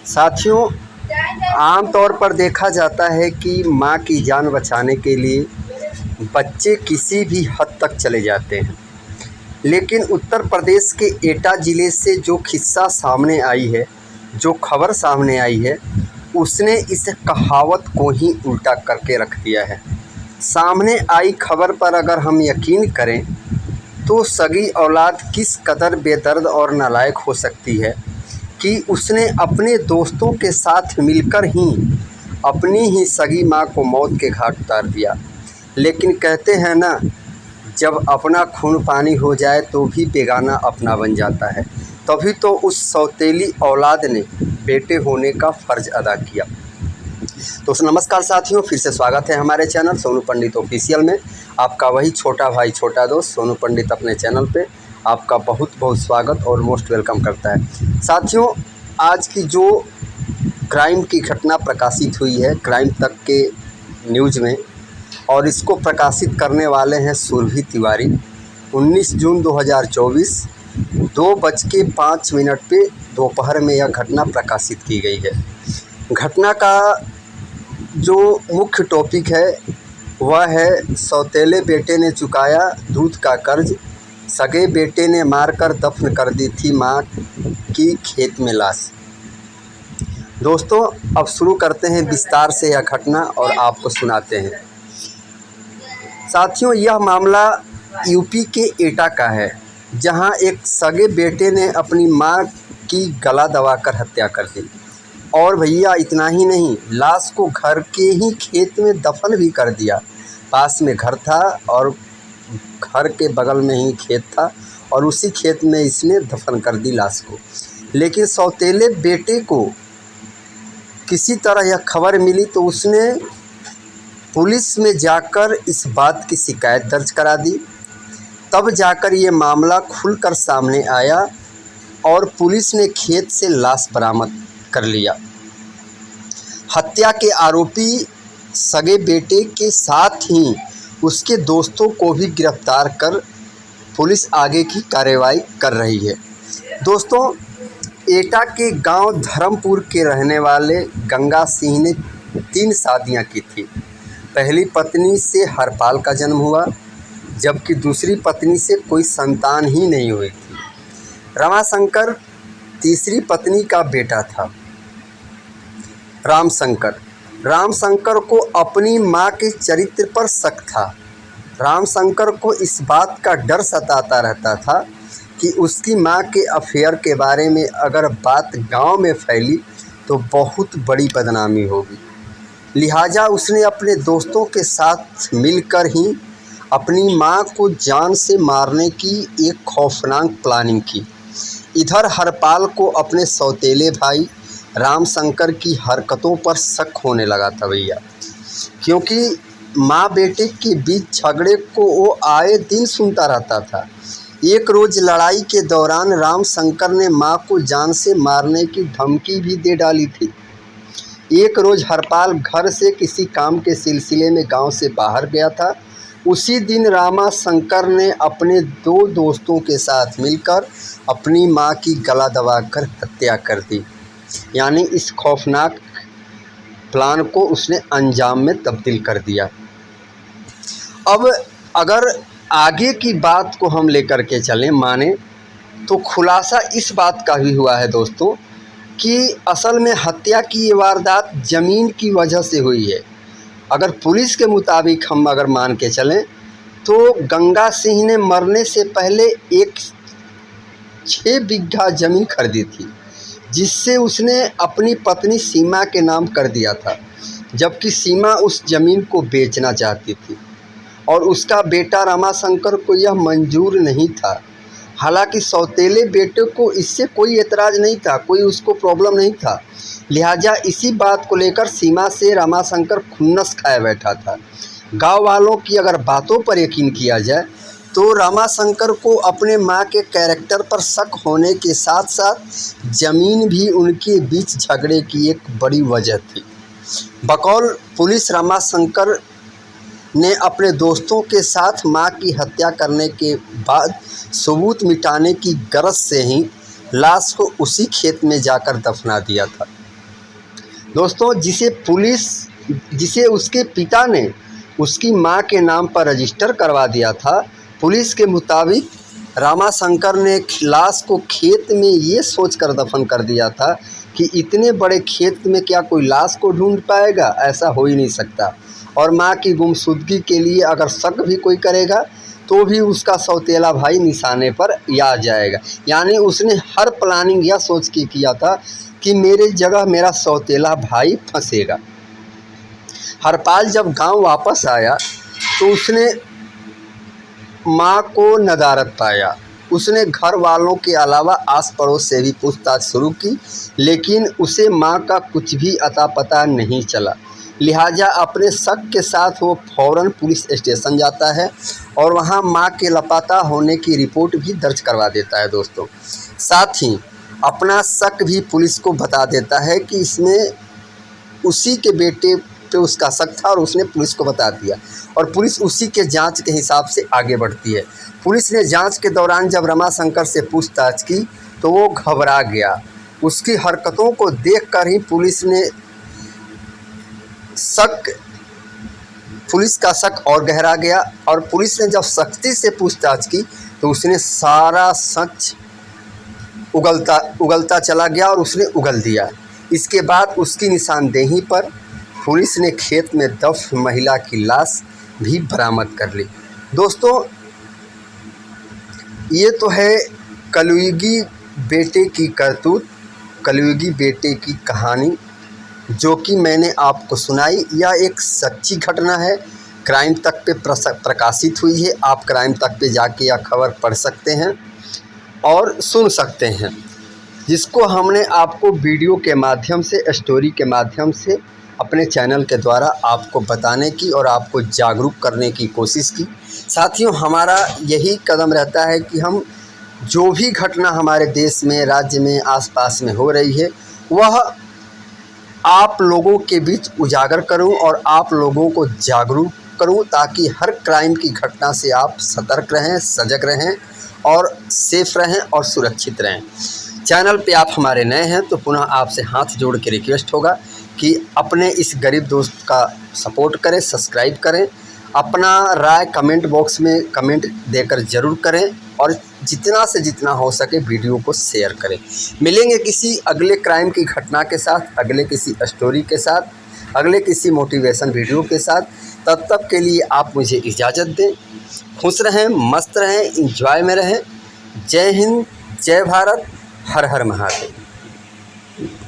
साथियों, आम तौर पर देखा जाता है कि माँ की जान बचाने के लिए बच्चे किसी भी हद तक चले जाते हैं। लेकिन उत्तर प्रदेश के एटा ज़िले से जो किस्सा सामने आई है, जो खबर सामने आई है, उसने इस कहावत को ही उल्टा करके रख दिया है। सामने आई खबर पर अगर हम यकीन करें तो सगी औलाद किस कदर बेदर्द और नालायक हो सकती है कि उसने अपने दोस्तों के साथ मिलकर ही अपनी ही सगी माँ को मौत के घाट उतार दिया। लेकिन कहते हैं ना, जब अपना खून पानी हो जाए तो भी बेगाना अपना बन जाता है। तभी तो उस सौतेली औलाद ने बेटे होने का फ़र्ज़ अदा किया। तो नमस्कार साथियों, फिर से स्वागत है हमारे चैनल सोनू पंडित ऑफिशियल में। आपका वही छोटा भाई छोटा दोस्त सोनू पंडित अपने चैनल पे आपका बहुत बहुत स्वागत और मोस्ट वेलकम करता है। साथियों, आज की जो क्राइम की घटना प्रकाशित हुई है क्राइम तक के न्यूज़ में, और इसको प्रकाशित करने वाले हैं सुरभि तिवारी। 19 जून 2024 2:05 पे दोपहर में यह घटना प्रकाशित की गई है। घटना का जो मुख्य टॉपिक है वह है सौतेले बेटे ने चुकाया दूध का कर्ज, सगे बेटे ने मारकर दफन कर दी थी मां की खेत में लाश। दोस्तों, अब शुरू करते हैं विस्तार से यह घटना और आपको सुनाते हैं। साथियों, यह मामला यूपी के एटा का है, जहां एक सगे बेटे ने अपनी मां की गला दबाकर हत्या कर दी। और भैया इतना ही नहीं, लाश को घर के ही खेत में दफन भी कर दिया। पास में घर था और घर के बगल में ही खेत था और उसी खेत में इसने दफन कर दी लाश को। लेकिन सौतेले बेटे को किसी तरह यह खबर मिली तो उसने पुलिस में जाकर इस बात की शिकायत दर्ज करा दी। तब जाकर ये मामला खुलकर सामने आया और पुलिस ने खेत से लाश बरामद कर लिया। हत्या के आरोपी सगे बेटे के साथ ही उसके दोस्तों को भी गिरफ्तार कर पुलिस आगे की कार्रवाई कर रही है। दोस्तों, एटा के गांव धर्मपुर के रहने वाले गंगा सिंह ने 3 शादियां की थी। पहली पत्नी से हरपाल का जन्म हुआ, जबकि दूसरी पत्नी से कोई संतान ही नहीं हुई थी। रमाशंकर तीसरी पत्नी का बेटा था। रामशंकर को अपनी मां के चरित्र पर शक था। रामशंकर को इस बात का डर सताता रहता था कि उसकी मां के अफेयर के बारे में अगर बात गांव में फैली तो बहुत बड़ी बदनामी होगी। लिहाजा उसने अपने दोस्तों के साथ मिलकर ही अपनी मां को जान से मारने की एक खौफनाक प्लानिंग की। इधर हरपाल को अपने सौतेले भाई रामशंकर की हरकतों पर शक होने लगा था भैया, क्योंकि माँ बेटे के बीच झगड़े को वो आए दिन सुनता रहता था। एक रोज़ लड़ाई के दौरान रामशंकर ने माँ को जान से मारने की धमकी भी दे डाली थी। एक रोज़ हरपाल घर से किसी काम के सिलसिले में गांव से बाहर गया था। उसी दिन रामाशंकर ने अपने 2 दोस्तों के साथ मिलकर अपनी मां की गला दबाकर हत्या कर दी। यानी इस खौफनाक प्लान को उसने अंजाम में तब्दील कर दिया। अब अगर आगे की बात को हम लेकर के चलें माने तो खुलासा इस बात का भी हुआ है दोस्तों कि असल में हत्या की ये वारदात ज़मीन की वजह से हुई है। अगर पुलिस के मुताबिक हम अगर मान के चलें तो गंगा सिंह ने मरने से पहले एक 6 बिघा ज़मीन खरीदी थी, जिससे उसने अपनी पत्नी सीमा के नाम कर दिया था, जबकि सीमा उस ज़मीन को बेचना चाहती थी और उसका बेटा रमाशंकर को यह मंजूर नहीं था। हालांकि सौतेले बेटे को इससे कोई एतराज़ नहीं था, कोई उसको प्रॉब्लम नहीं था। लिहाजा इसी बात को लेकर सीमा से रमाशंकर खुन्नस खाए बैठा था। गांव वालों की अगर बातों पर यकीन किया जाए तो रमाशंकर को अपने मां के कैरेक्टर पर शक होने के साथ साथ ज़मीन भी उनके बीच झगड़े की एक बड़ी वजह थी। बकौल पुलिस रमाशंकर ने अपने दोस्तों के साथ मां की हत्या करने के बाद सबूत मिटाने की गरज से ही लाश को उसी खेत में जाकर दफना दिया था। दोस्तों जिसे उसके पिता ने उसकी मां के नाम पर रजिस्टर करवा दिया था। पुलिस के मुताबिक रामाशंकर ने लाश को खेत में ये सोचकर दफन कर दिया था कि इतने बड़े खेत में क्या कोई लाश को ढूंढ पाएगा, ऐसा हो ही नहीं सकता। और मां की गुमशुदगी के लिए अगर शक भी कोई करेगा तो भी उसका सौतेला भाई निशाने पर आ जाएगा। यानी उसने हर प्लानिंग यह सोच के किया था कि मेरे जगह मेरा सौतेला भाई फंसेगा। हरपाल जब गांव वापस आया तो उसने मां को नदारद पाया। उसने घर वालों के अलावा आस पड़ोस से भी पूछताछ शुरू की, लेकिन उसे मां का कुछ भी अता पता नहीं चला। लिहाजा अपने शक के साथ वो फौरन पुलिस स्टेशन जाता है और वहां मां के लापता होने की रिपोर्ट भी दर्ज करवा देता है दोस्तों। साथ ही अपना शक भी पुलिस को बता देता है कि इसमें उसी के बेटे पे उसका शक था और उसने पुलिस को बता दिया और पुलिस उसी के जांच के हिसाब से आगे बढ़ती है। पुलिस ने जांच के दौरान जब रमाशंकर से पूछताछ की तो वो घबरा गया। उसकी हरकतों को देखकर ही पुलिस का शक और गहरा गया और पुलिस ने जब सख्ती से पूछताछ की तो उसने सारा सच उगलता चला गया और उसने उगल दिया। इसके बाद उसकी निशानदेही पर पुलिस ने खेत में दफन महिला की लाश भी बरामद कर ली। दोस्तों, ये तो है कलयुगी बेटे की करतूत, कलयुगी बेटे की कहानी जो कि मैंने आपको सुनाई। यह एक सच्ची घटना है, क्राइम तक पे प्रकाशित हुई है। आप क्राइम तक पे जाके यह खबर पढ़ सकते हैं और सुन सकते हैं, जिसको हमने आपको वीडियो के माध्यम से, स्टोरी के माध्यम से अपने चैनल के द्वारा आपको बताने की और आपको जागरूक करने की कोशिश की। साथियों, हमारा यही कदम रहता है कि हम जो भी घटना हमारे देश में, राज्य में, आसपास में हो रही है वह आप लोगों के बीच उजागर करूं और आप लोगों को जागरूक करूं, ताकि हर क्राइम की घटना से आप सतर्क रहें, सजग रहें और सेफ रहें और सुरक्षित रहें। चैनल पे आप हमारे नए हैं तो पुनः आपसे हाथ जोड़ के रिक्वेस्ट होगा कि अपने इस गरीब दोस्त का सपोर्ट करें, सब्सक्राइब करें, अपना राय कमेंट बॉक्स में कमेंट देकर ज़रूर करें और जितना से जितना हो सके वीडियो को शेयर करें। मिलेंगे किसी अगले क्राइम की घटना के साथ, अगले किसी स्टोरी के साथ, अगले किसी मोटिवेशन वीडियो के साथ। तब तक के लिए आप मुझे इजाज़त दें। खुश रहें, मस्त रहें, एंजॉय में रहें। जय हिंद, जय भारत, हर हर महादेव।